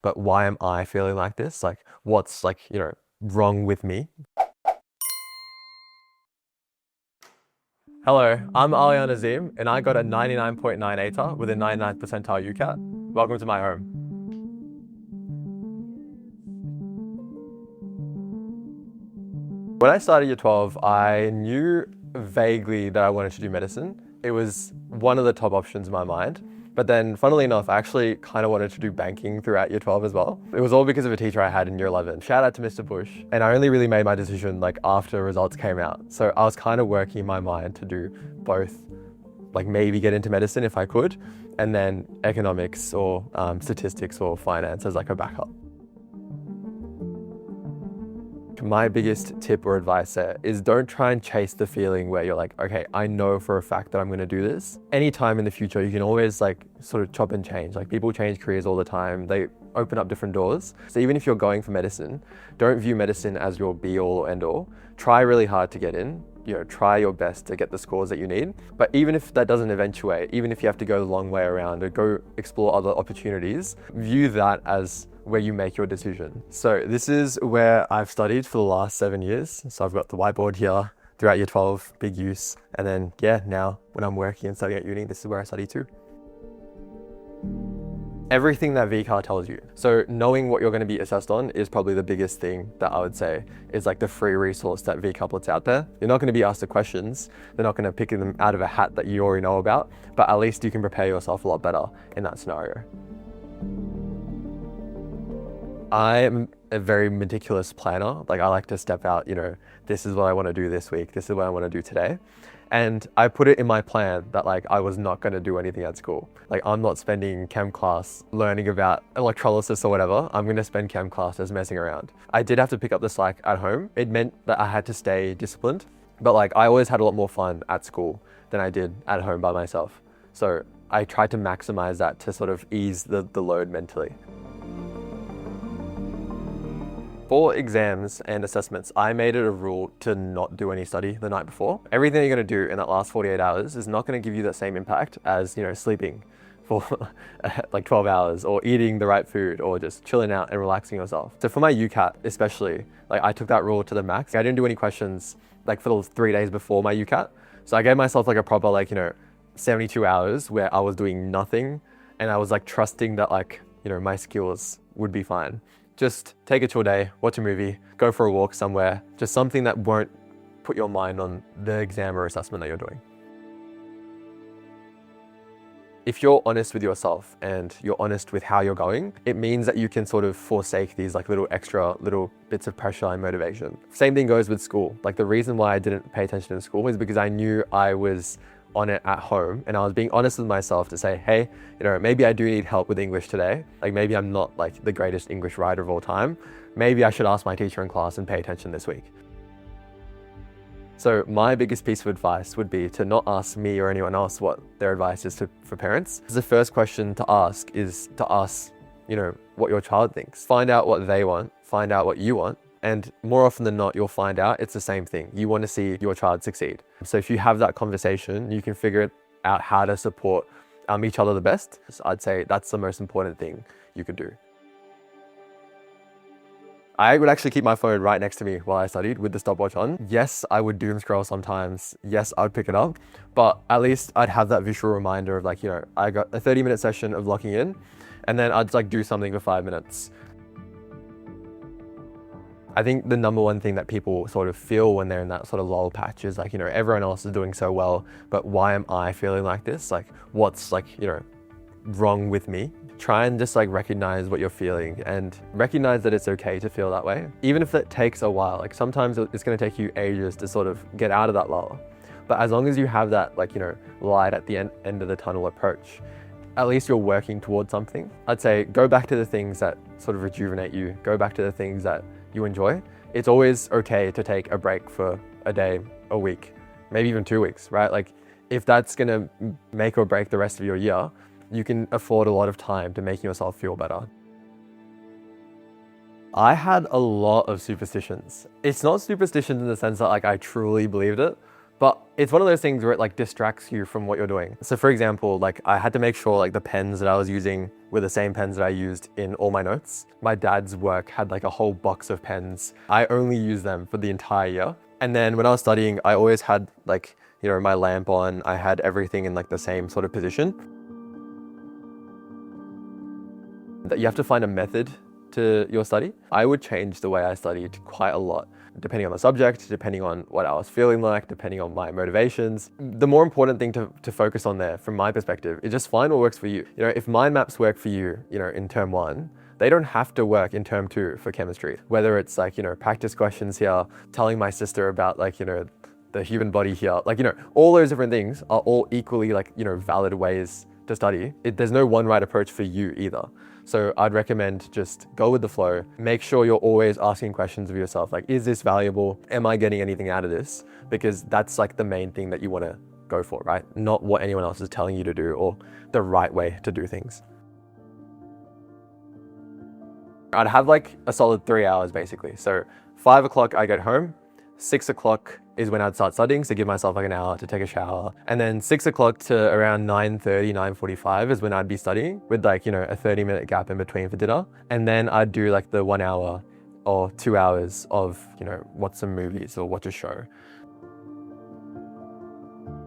but why am I feeling like this? Like, what's wrong with me? Hello, I'm Aaliyan and I got a 99.9 ATAR with a 99th percentile UCAT. Welcome to my home. When I started year 12, I knew vaguely that I wanted to do medicine. It was one of the top options in my mind. But then, funnily enough, I actually kind of wanted to do banking throughout year 12 as well. It was all because of a teacher I had in year 11. Shout out to Mr. Bush. And I only really made my decision like after results came out. So I was kind of working in my mind to do both, like maybe get into medicine if I could, and then economics or statistics or finance as like a backup. My biggest tip or advice there is don't try and chase the feeling where you're like, okay, I know for a fact that I'm going to do this. Anytime in the future, you can always like sort of chop and change. Like people change careers all the time. They open up different doors. So even if you're going for medicine, don't view medicine as your be all or end all. Try really hard to get in. Try your best to get the scores that you need. But even if that doesn't eventuate, even if you have to go the long way around or go explore other opportunities, view that as where you make your decision. So this is where I've studied for the last 7 years. So I've got the whiteboard here throughout year 12, big use. And then now when I'm working and studying at uni, this is where I study too. Everything that VCAR tells you. So knowing what you're going to be assessed on is probably the biggest thing that I would say is like the free resource that VCAR puts out there. You're not going to be asked the questions. They're not going to pick them out of a hat that you already know about, but at least you can prepare yourself a lot better in that scenario. I am a very meticulous planner. Like I like to step out, this is what I want to do this week. This is what I want to do today. And I put it in my plan that like I was not going to do anything at school. Like I'm not spending chem class learning about electrolysis or whatever. I'm going to spend chem class just messing around. I did have to pick up the slack at home. It meant that I had to stay disciplined, but like I always had a lot more fun at school than I did at home by myself. So I tried to maximize that to sort of ease the load mentally. For exams and assessments, I made it a rule to not do any study the night before. Everything you're going to do in that last 48 hours is not going to give you that same impact as, sleeping for like 12 hours or eating the right food or just chilling out and relaxing yourself. So for my UCAT especially, like I took that rule to the max. I didn't do any questions like for the 3 days before my UCAT. So I gave myself like a proper 72 hours where I was doing nothing and I was like trusting that my skills would be fine. Just take a chill day, watch a movie, go for a walk somewhere, just something that won't put your mind on the exam or assessment that you're doing. If you're honest with yourself and you're honest with how you're going, it means that you can sort of forsake these little bits of pressure and motivation. Same thing goes with school. Like the reason why I didn't pay attention in school is because I knew I was on it at home and I was being honest with myself to say, hey, maybe I do need help with English today. Like maybe I'm not like the greatest English writer of all time. Maybe I should ask my teacher in class and pay attention this week. So my biggest piece of advice would be to not ask me or anyone else what their advice is for parents. The first question to ask is to ask, what your child thinks. Find out what they want, find out what you want. And more often than not, you'll find out it's the same thing. You want to see your child succeed. So if you have that conversation, you can figure out how to support each other the best. So I'd say that's the most important thing you could do. I would actually keep my phone right next to me while I studied with the stopwatch on. Yes, I would doom scroll sometimes. Yes, I would pick it up, but at least I'd have that visual reminder of I got a 30-minute session of locking in and then I'd do something for 5 minutes. I think the number one thing that people sort of feel when they're in that sort of lull patch is everyone else is doing so well, but why am I feeling like this? Like what's wrong with me? Try and just recognize what you're feeling and recognize that it's okay to feel that way. Even if it takes a while, sometimes it's going to take you ages to sort of get out of that lull. But as long as you have that light at the end of the tunnel approach, at least you're working towards something. I'd say go back to the things that sort of rejuvenate you. Go back to the things that you enjoy. It's always okay to take a break for a day, a week, maybe even 2 weeks, right? If that's gonna make or break the rest of your year, you can afford a lot of time to making yourself feel better. I had a lot of superstitions. It's not superstitions in the sense that I truly believed it, But it's one of those things where it like distracts you from what you're doing. So for example, like I had to make sure like the pens that I was using were the same pens that I used in all my notes. My dad's work had like a whole box of pens. I only used them for the entire year. And then when I was studying, I always had like, you know, my lamp on. I had everything in like the same sort of position. That you have to find a method to your study. I would change the way I studied quite a lot, depending on the subject, depending on what I was feeling like, depending on my motivations. The more important thing to focus on there, from my perspective, is just find what works for you. You know, if mind maps work for you, you know, in term 1, they don't have to work in term 2 for chemistry. Whether it's like, you know, practice questions here, telling my sister about like, you know, the human body here, like, you know, all those different things are all equally like, you know, valid ways to study. There's no one right approach for you either. So I'd recommend just go with the flow. Make sure you're always asking questions of yourself. Like, is this valuable? Am I getting anything out of this? Because that's like the main thing that you want to go for, right? Not what anyone else is telling you to do or the right way to do things. I'd have like a solid 3 hours basically. So 5 o'clock I get home, 6 o'clock is when I'd start studying, so give myself like an hour to take a shower. And then 6 o'clock to around 9:30, 9:45 is when I'd be studying with like, you know, a 30-minute gap in between for dinner. And then I'd do like the 1 hour or 2 hours of, you know, watch some movies or watch a show.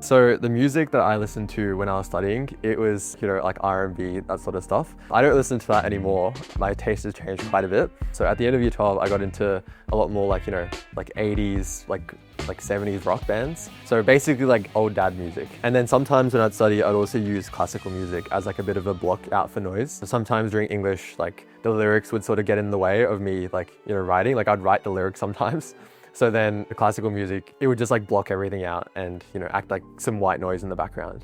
So the music that I listened to when I was studying, it was, you know, like R&B, that sort of stuff. I don't listen to that anymore. My taste has changed quite a bit. So at the end of year 12, I got into a lot more like, you know, like 80s, like 70s rock bands. So basically like old dad music. And then sometimes when I'd study, I'd also use classical music as like a bit of a block out for noise. So sometimes during English, like the lyrics would sort of get in the way of me, like, you know, writing. Like I'd write the lyrics sometimes. So then the classical music, it would just like block everything out and, you know, act like some white noise in the background.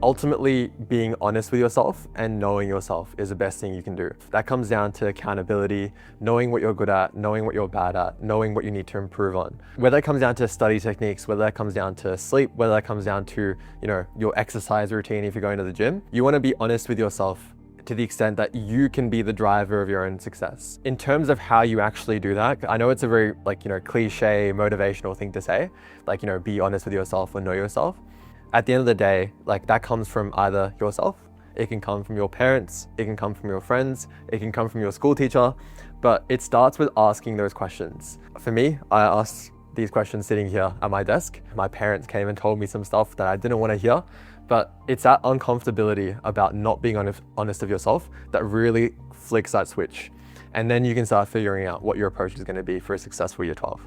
Ultimately, being honest with yourself and knowing yourself is the best thing you can do. That comes down to accountability, knowing what you're good at, knowing what you're bad at, knowing what you need to improve on. Whether it comes down to study techniques, whether that comes down to sleep, whether that comes down to, you know, your exercise routine if you're going to the gym, you want to be honest with yourself to the extent that you can be the driver of your own success. In terms of how you actually do that, I know it's a very like, you know, cliche motivational thing to say, like, you know, be honest with yourself or know yourself. At the end of the day, like that comes from either yourself, it can come from your parents, it can come from your friends, it can come from your school teacher, but it starts with asking those questions. For me, I asked these questions sitting here at my desk. My parents came and told me some stuff that I didn't want to hear. But it's that uncomfortability about not being honest of yourself that really flicks that switch. And then you can start figuring out what your approach is going to be for a successful year 12.